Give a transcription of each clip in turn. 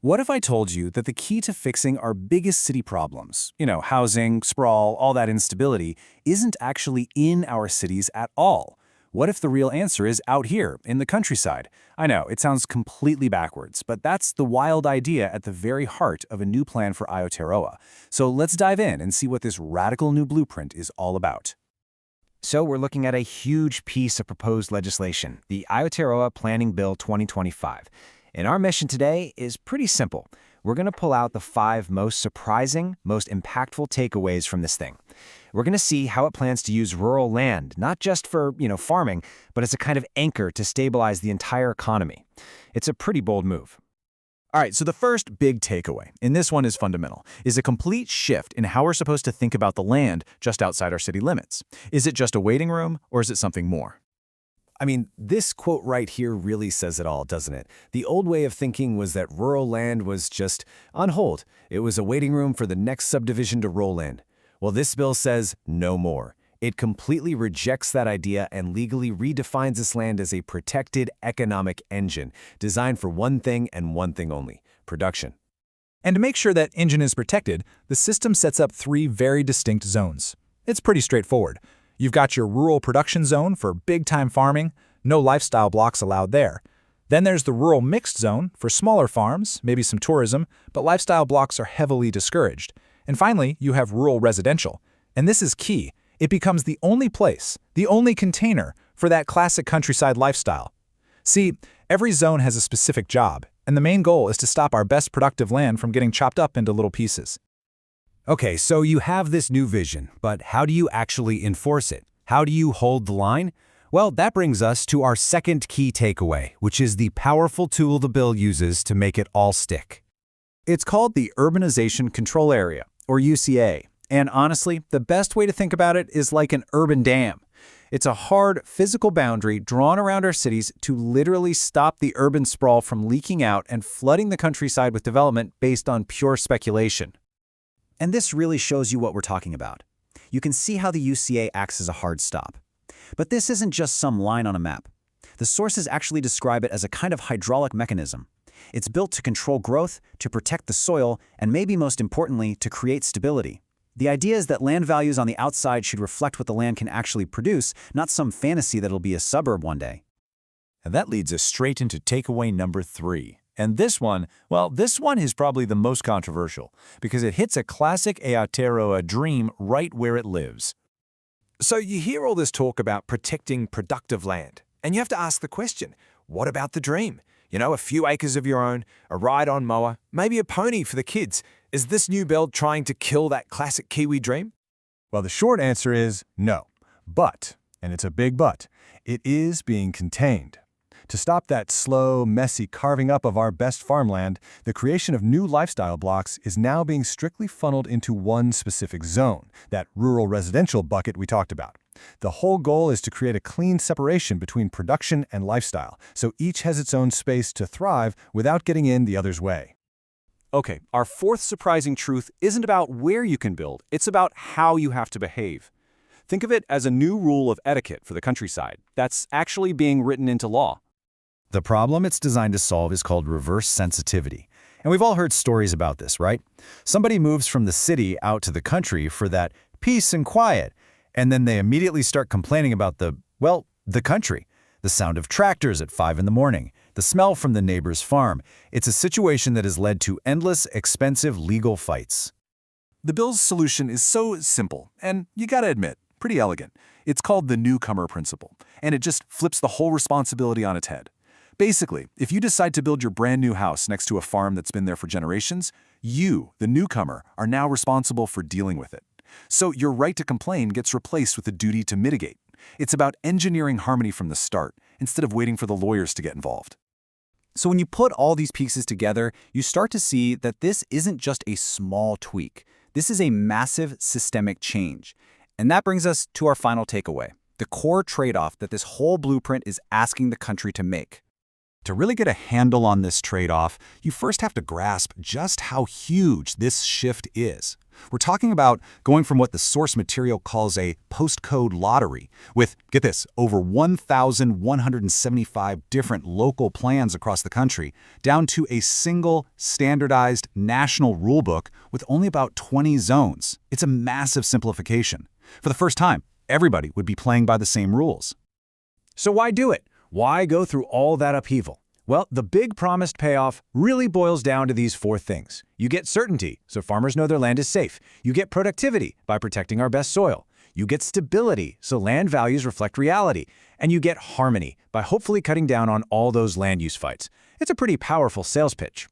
What if I told you that the key to fixing our biggest city problems, housing, sprawl, all that instability, isn't actually in our cities at all? What if the real answer is out here, in the countryside? I know, it sounds completely backwards, but that's the wild idea at the very heart of a new plan for Aotearoa. So let's dive in and see what this radical new blueprint is all about. So we're looking at a huge piece of proposed legislation, the Aotearoa Planning Bill 2025. And our mission today is pretty simple. We're going to pull out the 5 most surprising, most impactful takeaways from this thing. We're going to see how it plans to use rural land, not just for, farming, but as a kind of anchor to stabilize the entire economy. It's a pretty bold move. All right, so the first big takeaway, and this one is fundamental, is a complete shift in how we're supposed to think about the land just outside our city limits. Is it just a waiting room, or is it something more? I mean, this quote right here really says it all, doesn't it? The old way of thinking was that rural land was just on hold. It was a waiting room for the next subdivision to roll in. Well, this bill says no more. It completely rejects that idea and legally redefines this land as a protected economic engine designed for one thing and one thing only: production. And to make sure that engine is protected, the system sets up 3 very distinct zones. It's pretty straightforward. You've got your rural production zone for big-time farming, no lifestyle blocks allowed there. Then there's the rural mixed zone for smaller farms, maybe some tourism, but lifestyle blocks are heavily discouraged. And finally, you have rural residential. And this is key. It becomes the only place, the only container for that classic countryside lifestyle. See, every zone has a specific job, and the main goal is to stop our best productive land from getting chopped up into little pieces. Okay, so you have this new vision, but how do you actually enforce it? How do you hold the line? Well, that brings us to our second key takeaway, which is the powerful tool the bill uses to make it all stick. It's called the Urbanization Control Area, or UCA. And honestly, the best way to think about it is like an urban dam. It's a hard, physical boundary drawn around our cities to literally stop the urban sprawl from leaking out and flooding the countryside with development based on pure speculation. And this really shows you what we're talking about. You can see how the UCA acts as a hard stop. But this isn't just some line on a map. The sources actually describe it as a kind of hydraulic mechanism. It's built to control growth, to protect the soil, and maybe most importantly, to create stability. The idea is that land values on the outside should reflect what the land can actually produce, not some fantasy that'll be a suburb one day. And that leads us straight into takeaway number 3. And this one is probably the most controversial, because it hits a classic Aotearoa dream right where it lives. So you hear all this talk about protecting productive land, and you have to ask the question, what about the dream? A few acres of your own, a ride on Mower, maybe a pony for the kids. Is this new bill trying to kill that classic Kiwi dream? Well, the short answer is no. But, and it's a big but, it is being contained. To stop that slow, messy carving up of our best farmland, the creation of new lifestyle blocks is now being strictly funneled into one specific zone, that rural residential bucket we talked about. The whole goal is to create a clean separation between production and lifestyle, so each has its own space to thrive without getting in the other's way. Okay, our fourth surprising truth isn't about where you can build, it's about how you have to behave. Think of it as a new rule of etiquette for the countryside that's actually being written into law. The problem it's designed to solve is called reverse sensitivity. And we've all heard stories about this, right? Somebody moves from the city out to the country for that peace and quiet, and then they immediately start complaining about the country. The sound of tractors at 5 in the morning, the smell from the neighbor's farm. It's a situation that has led to endless, expensive legal fights. The bill's solution is so simple, and you gotta admit, pretty elegant. It's called the newcomer principle, and it just flips the whole responsibility on its head. Basically, if you decide to build your brand new house next to a farm that's been there for generations, you, the newcomer, are now responsible for dealing with it. So your right to complain gets replaced with the duty to mitigate. It's about engineering harmony from the start, instead of waiting for the lawyers to get involved. So when you put all these pieces together, you start to see that this isn't just a small tweak. This is a massive systemic change. And that brings us to our final takeaway, the core trade-off that this whole blueprint is asking the country to make. To really get a handle on this trade-off, you first have to grasp just how huge this shift is. We're talking about going from what the source material calls a postcode lottery, with, get this, over 1,175 different local plans across the country, down to a single, standardized national rulebook with only about 20 zones. It's a massive simplification. For the first time, everybody would be playing by the same rules. So why do it? Why go through all that upheaval? Well, the big promised payoff really boils down to these four things. You get certainty, so farmers know their land is safe. You get productivity by protecting our best soil. You get stability, so land values reflect reality. And you get harmony by hopefully cutting down on all those land use fights. It's a pretty powerful sales pitch.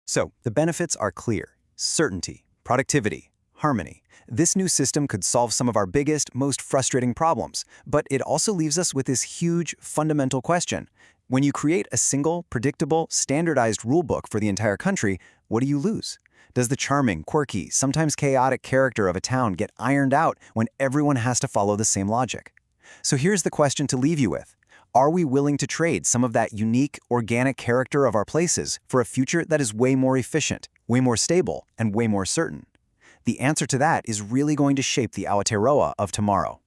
So, the benefits are clear. Certainty, productivity, harmony. This new system could solve some of our biggest, most frustrating problems, but it also leaves us with this huge, fundamental question. When you create a single, predictable, standardized rulebook for the entire country, what do you lose? Does the charming, quirky, sometimes chaotic character of a town get ironed out when everyone has to follow the same logic? So here's the question to leave you with. Are we willing to trade some of that unique, organic character of our places for a future that is way more efficient, way more stable, and way more certain? The answer to that is really going to shape the Aotearoa of tomorrow.